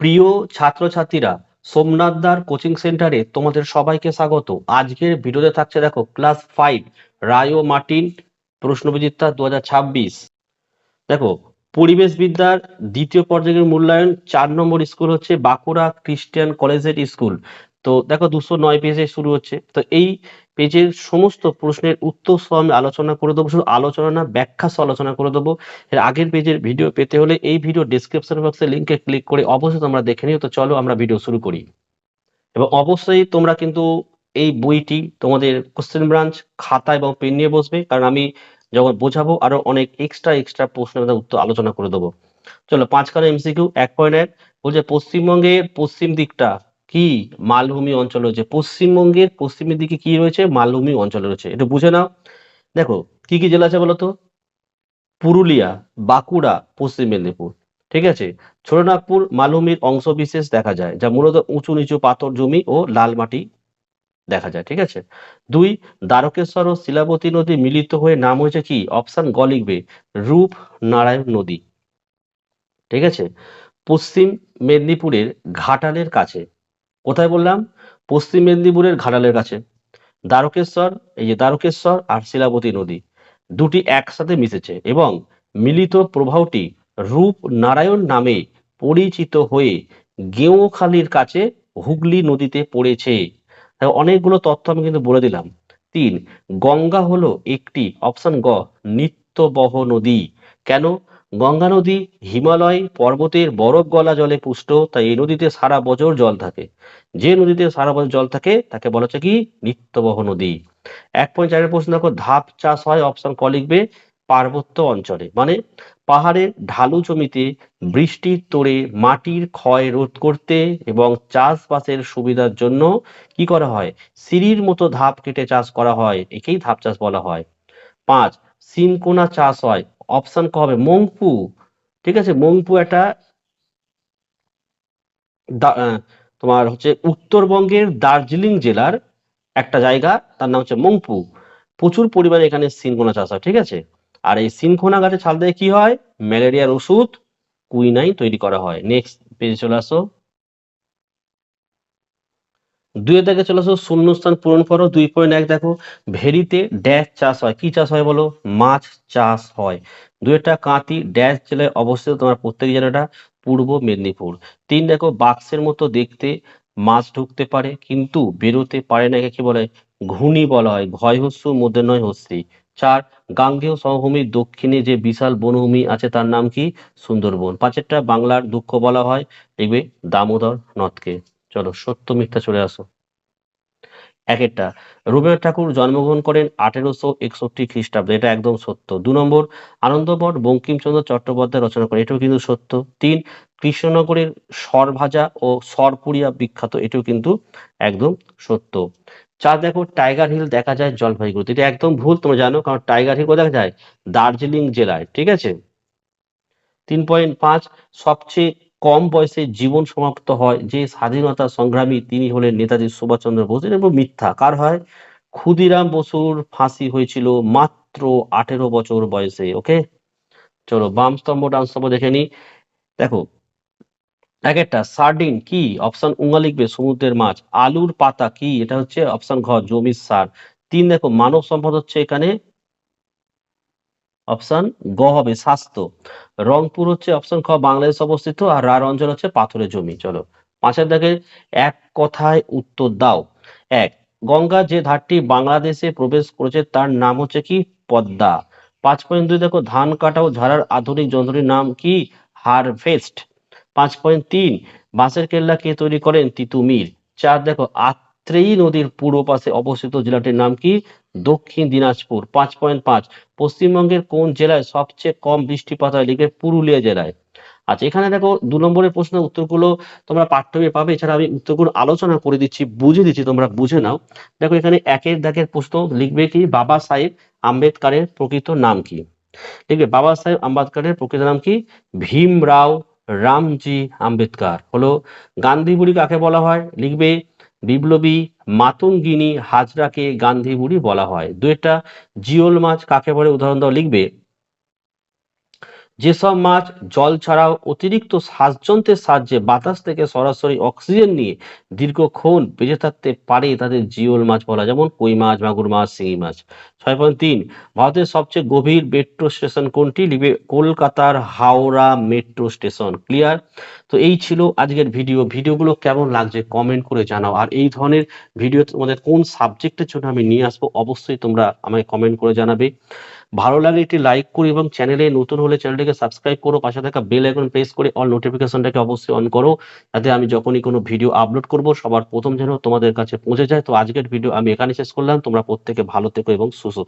প্রিয় ছাত্রছাত্রীরা, সোমনাথদার কোচিং সেন্টারে তোমাদের সবাইকে স্বাগত। আজকের ভিডিওতে থাকছে দেখো ক্লাস 5 রায় ও মার্টিন প্রশ্নবিচিত্রা 2026। দেখো, পরিবেশ বিদ্যার দ্বিতীয় পর্যায়ের মূল্যায়ন 4 নম্বর স্কুল হচ্ছে বাঁকুড়া ক্রিস্টিয়ান কলেজিয়েট স্কুল। তো দেখো 209 পেজে শুরু হচ্ছে। তো এই পেজের সমস্ত প্রশ্নের উত্তর সহ আমি আলোচনা করে দেবো, শুধু আলোচনা না ব্যাখ্যা সহ আলোচনা করে দেবো। এর আগের পেজের ভিডিও পেতে হলে এই ভিডিও ডেসক্রিপশন বক্সে লিঙ্কে ক্লিক করে অবশ্যই তোমরা দেখে নিও। তো চলো আমরা ভিডিও শুরু করি। এবং অবশ্যই তোমরা কিন্তু এই বইটি তোমাদের কোশ্চেন ব্রাঞ্চ খাতা এবং পেন নিয়ে বসবে, কারণ আমি যখন বোঝাবো আরো অনেক এক্সট্রা প্রশ্নের উত্তর আলোচনা করে দেবো। চলো 5 খানা এমসিকিউ। 1.1 বলছে পশ্চিমবঙ্গের পশ্চিম দিকটা কি মালভূমি অঞ্চল রয়েছে। পশ্চিমবঙ্গের পশ্চিমের দিকে কি রয়েছে? মালভূমি অঞ্চল রয়েছে। একটু বুঝে নাও। দেখো কি কি জেলা আছে বলতো? পুরুলিয়া, বাঁকুড়া, পশ্চিম মেদিনীপুর। ঠিক আছে। ছোটনাগপুর মালভূমির অংশ বিশেষ দেখা যায়, যা মূলত উঁচু নিচু পাথর জমি ও লাল মাটি দেখা যায়। ঠিক আছে। 2, দ্বারকেশ্বর ও শিলাবতী নদী মিলিত হয়ে নাম হয়েছে কি? অপশন গ লিখবে, রূপনারায়ণ নদী। ঠিক আছে। পশ্চিম মেদিনীপুরের ঘাটালের কাছে। কোথায় বললাম? পশ্চিম মেদিনীপুরের ঘাটালের কাছে। দ্বারকেশ্বর, এই যে দ্বারকেশ্বর আর শিলাবতী নদী দুটি একসাথে মিশেছে এবং মিলিত প্রবাহটি রূপনারায়ণ নামে পরিচিত হয়ে গেঁওখালির কাছে হুগলি নদীতে পড়েছে। অনেকগুলো তথ্য আমি কিন্তু বলে দিলাম। 3, গঙ্গা হলো একটি অপশন গ নিত্যবহ নদী। কেন? গঙ্গা নদী হিমালয় পর্বতের বরফ গলা জলে পুষ্ট, তাই এই নদীতে সারা বছর জল থাকে। যে নদীতে সারা বছর জল থাকে তাকে বলা হচ্ছে কি? নিত্যবহ নদী। 1.4 প্রশ্ন দেখো, ধাপ চাষ হয় অপশন ক লিখবে, পার্বত্য অঞ্চলে, মানে পাহাড়ের ঢালু জমিতে বৃষ্টির তোড়ে মাটির ক্ষয় রোধ করতে এবং চাষবাসের সুবিধার জন্য কি করা হয়? সিঁড়ির মতো ধাপ কেটে চাষ করা হয়, একেই ধাপ চাষ বলা হয়। 5, সিনকোনা চাষ হয় অপশন ক হবে মংপু। ঠিক আছে। মংপু একটা তোমার হচ্ছে উত্তরবঙ্গের দার্জিলিং জেলার একটা জায়গা, তার নাম হচ্ছে মংপু। প্রচুর পরিমাণে এখানে সিনকোনা চাষ হয়। ঠিক আছে। আর এই সিনকোনা গাছের ছাল দিয়ে কি হয়? ম্যালেরিয়ার ওষুধ কুইনাইন তৈরি করা হয়। নেক্সট পেজে চলে আসো। 2 থেকে চলে আসো, শূন্যস্থান পূরণ করো। 2.1 দেখো, ভেরিতে ড্যাশ চাষ হয়। কি চাষ হয় বলো? মাছ চাষ হয়। 2টা কাঁতি ড্যাশ জেলায় অবস্থিত, তোমার প্রত্যেক জেলাটা পূর্ব মেদিনীপুর। 3 দেখো, বাক্সের মতো দেখতে, মাছ ঢুকতে পারে কিন্তু বেরোতে পারে না, একে কি বলে? ঘূর্ণি বলা হয়। ঘয় হস্যু মধ্যে নয় হস্যি। 4, গাঙ্গেয় সমভূমির দক্ষিণে যে বিশাল বনভূমি আছে তার নাম কি? সুন্দরবন। 5এরটা বাংলার দুঃখ বলা হয়, দেখবে দামোদর নদকে। চলো সত্য মিথ্যা চলে আসো। 1 রবীন্দ্রনাথ ঠাকুর জন্মগ্রহণ করেন 1861 খ্রিস্টাব্দে, এটা একদম সত্য। 2 আনন্দমঠ বঙ্কিমচন্দ্র চট্টোপাধ্যায় রচনা করেন, এটাও কিন্তু সত্য। 3, কৃষ্ণনগরের সরভাজা ও সরপুরিয়া বিখ্যাত, এটাও কিন্তু একদম সত্য। 4 দেখো, টাইগার হিল দেখা যায় জলপাইগুড়িতে, এটা একদম ভুল, তোমরা জানো, কারণ টাইগার হিল কোথায় দেখা যায়? দার্জিলিং জেলায়। ঠিক আছে। 3.5, সবচেয়ে কম বয়সে জীবন সমাপ্ত হয় যে স্বাধীনতা সংগ্রামী তিনি হলেন নেতাজি সুভাষচন্দ্র বোস, এটা মিথ্যা। কার হয়? ক্ষুদিরাম বসুর ফাঁসি হয়েছিল মাত্র 18 বছর বয়সে। ওকে। চলো বাম স্তম্ভ ডান স্তম্ভ দেখে নি। দেখো, 1 সার্ডিন কি? অপশন উঙ্গা লিখবে, সমুদ্রের মাছ। আলুর পাতা কি? এটা হচ্ছে অপশন ঘ জমির সার। 3 দেখো, মানব সম্পদ হচ্ছে এখানে অপশন গ হবে স্বাস্থ্য। রংপুর হচ্ছে অপশন খ বাংলাদেশ অবস্থিত, আর রার অঞ্চল হচ্ছে পাথরের জমি। চলো 5 দেখে, এক কথায় উত্তর দাও। 1, গঙ্গা যে ধারটি বাংলাদেশে প্রবেশ করেছে তার নাম হচ্ছে কি? পদ্মা। 5.2 দেখো, ধান কাটা ও ঝাড়ার আধুনিক যন্ত্রটির নাম কি? হারভেস্ট। 5.3, বাঁশের কেল্লা কে তৈরি করেন? তিতুমির। 4 দেখো, আত্রেয়ী নদীর পূর্ব পাশে অবস্থিত জেলাটির নাম কি? দক্ষিণ দিনাজপুর। 5.5, পশ্চিমবঙ্গের কোন জেলায় সবচেয়ে কম বৃষ্টিপাত হয়? লিখবে পুরুলিয়া জেলায়। আচ্ছা, এখানে দেখো 2 নম্বরের প্রশ্নের উত্তরগুলো তোমরা পাঠ্য বইয়ে পাবে, এছাড়া আমি উত্তরগুলো আলোচনা করে দিচ্ছি, বুঝে দিচ্ছি, তোমরা বুঝে নাও। দেখো এখানে 1 দাগের প্রশ্ন, লিখবে কি? বাবা সাহেব আম্বেদকরের প্রকৃত নাম কি? লিখবে বাবা সাহেব আম্বেদকরের প্রকৃত নাম কি? ভীমরাও রামজি আম্বেদকর। হলো। গান্ধী বুড়ি কাকে বলা হয়? লিখবে বিপ্লবী মাতঙ্গিনী হাজরাকে গান্ধী বুড়ি বলা হয়। 2টা জিওল মাছ কাকে বলে? উদাহরণ দাও। লিখবে যেসব মাছ জল ছাড়াও অতিরিক্ত শ্বাসযন্ত্রের সাহায্যে বাতাস থেকে সরাসরি অক্সিজেন নিয়ে দীর্ঘক্ষণ বেঁচে থাকতে পারে তাদের জিওল মাছ বলা, যেমন কই মাছ, মাগুর মাছ, শিঙি মাছ। 6.3 ভারতের সবচেয়ে গভীর মেট্রো স্টেশন কোনটি? লিখবে কলকাতার হাওড়া মেট্রো স্টেশন। ক্লিয়ার? তো এই ছিল আজকের ভিডিওগুলো কেমন লাগছে কমেন্ট করে জানাও। আর এই ধরনের ভিডিও তোমাদের কোন সাবজেক্টের জন্য আমি নিয়ে আসবো অবশ্যই তোমরা আমায় কমেন্ট করে জানাবে। ভালো লাগলে একটি লাইক করো এবং চ্যানেলে নতুন হলে চ্যানেলটিকে সাবস্ক্রাইব করো, পাশে থাকা বেল আইকন প্রেস করে অল নোটিফিকেশনটাকে অবশ্যই অন করো, যাতে আমি যখনই কোনো ভিডিও আপলোড করব সবার প্রথম যেন তোমাদের কাছে পৌঁছে যায়। তো আজকের ভিডিও আমি এখানে শেষ করলাম। তোমরা প্রত্যেকে ভালো থেকো এবং সুস্থ